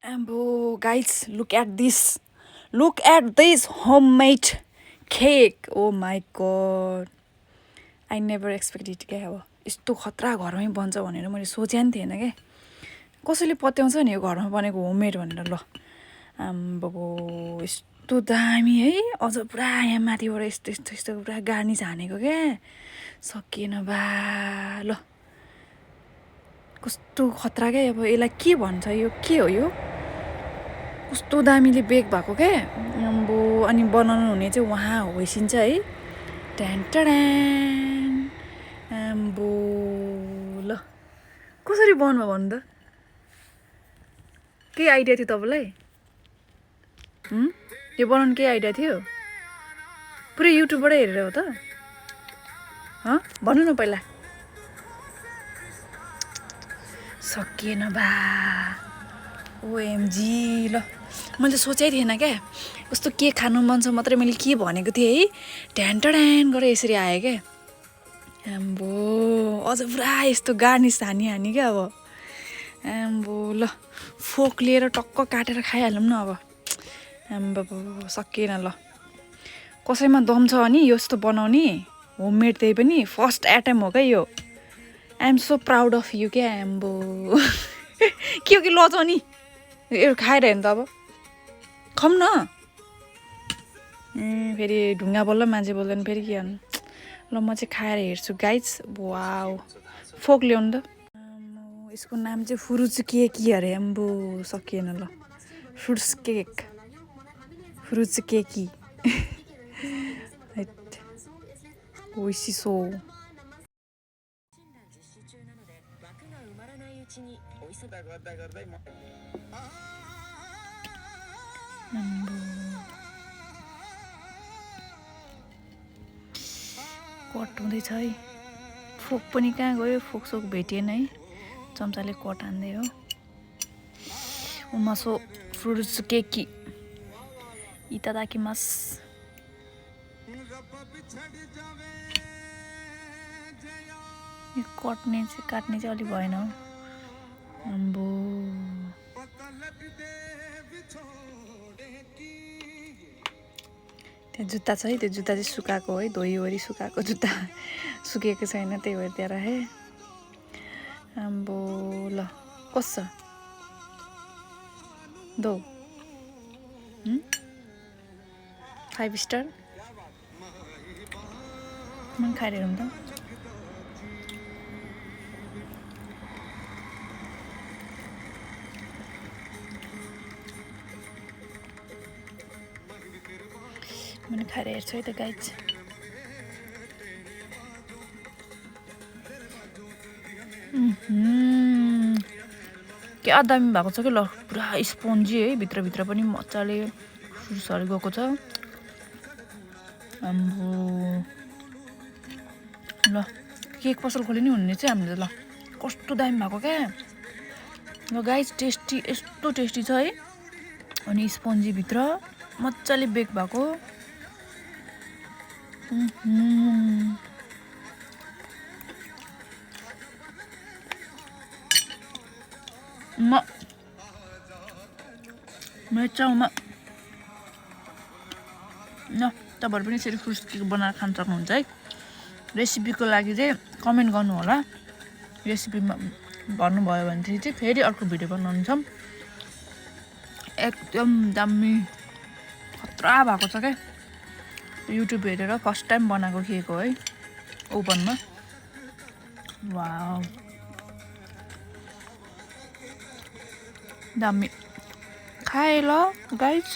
Ambo, guys, look at this. Look at this homemade cake. Oh my god. I never expected it क्या अब यस्तो खतरा घरमै बन्छ भनेर मैले सोचे नि थिएन के कसैले पत्याउँछ नि यो घरमा बनेको होममेड भनेर ल आम्बो यस्तो दामी है अझ पुरा यहाँ माथिबाट यस्तो यस्तो यस्तो पुरा गार्निस हानेको क्या सकिएन बा ल कस्तो खतरा क्या अब यसलाई के भन्छ यो के हो यो कस्तो दामीले बेक भएको क्या आम्बो अनि बनाउनु हुने चाहिँ वहाँ होइसिन्छ है ट्यान आम्बो ल कसरी बनाउनु भन्नु त के आइडिया थियो तपाईलाई यो बनाउनु के आइडिया थियो पुरै युट्युबबाटै हेरेर हो त भन्नु न पहिला सकिएन बा ओएमजी ल मैले सोचै थिएन क्या कस्तो के खानु मन छ मात्रै मैले के भनेको थिएँ है ढ्यान टड्यान गरेर यसरी आयो क्या आम्बो अझ पुरा यस्तो गार्निस हानी क्या अब आम्बो ल फोक लिएर टक्क काटेर खाइहालौँ न अब आम्बो सकिएन ल कसैमा दम छ अनि यस्तो बनाउने होममेड त्यही पनि फर्स्ट एटेम्प हो क्या यो I am so proud of you क्या आम्बो के हो कि लजाउ नि यो खाएर हेर्नु त अब खाऊँ न फेरि ढुङ्गा बोल्छ मान्छे बोल्दैन फेरि के गर्नु ल म चाहिँ खाएर हेर्छु गाइज वाउ फोक ल्याउनु त यसको नाम चाहिँ फ्रुट्स केक अरे आम्बो सकिएन ल फ्रुट्स केक फ्रुट्स केकी ओइसिसो कट हुँदैछ है फोक पनि कहाँ गयो फोक सोक भेटिएन है चम्चाले कट हान्दै हो उमासो फ्रुट्स केकी इतादाकिमास यो काट्ने चाहिँ अलि भएन हो आम्बो त्यो जुत्ता छ है त्यो जुत्ता चाहिँ सुकाएको है धोइवरी सुकाएको जुत्ता सुकेको छैन त्यही भएर त्यहाँ राखेँ आम्बो ल कस्तो छ दो 5 स्टार मन खाएर हेरौँ त मैले खाएर हेर्छु है त गाइज क्या दामी भएको छ कि ल पुरा स्पोन्जी है भित्रभित्र पनि मजाले फ्रुट्सहरू गएको छ आम्बो ल केक पसल खोले नि हुने चाहिँ हामीले ल कस्तो दामी भएको क्या ल गाइज टेस्टी यस्तो टेस्टी छ है अनि स्पोन्जी भित्र मजाले बेक भएको मेचाउमा ल तपाईँहरू पनि यसरी फ्रुट्स केक बनाएर खान सक्नुहुन्छ है रेसिपीको लागि चाहिँ कमेन्ट गर्नु होला रेसिपीमा भन्नुभयो भने चाहिँ फेरि अर्को भिडियो बनाउँछ एकदम दामी खतरा भएको छ क्या युट्युब हेरेर फर्स्ट टाइम बनाएको केक हो है ओभनमा वाउ दामी खाए ल गाइज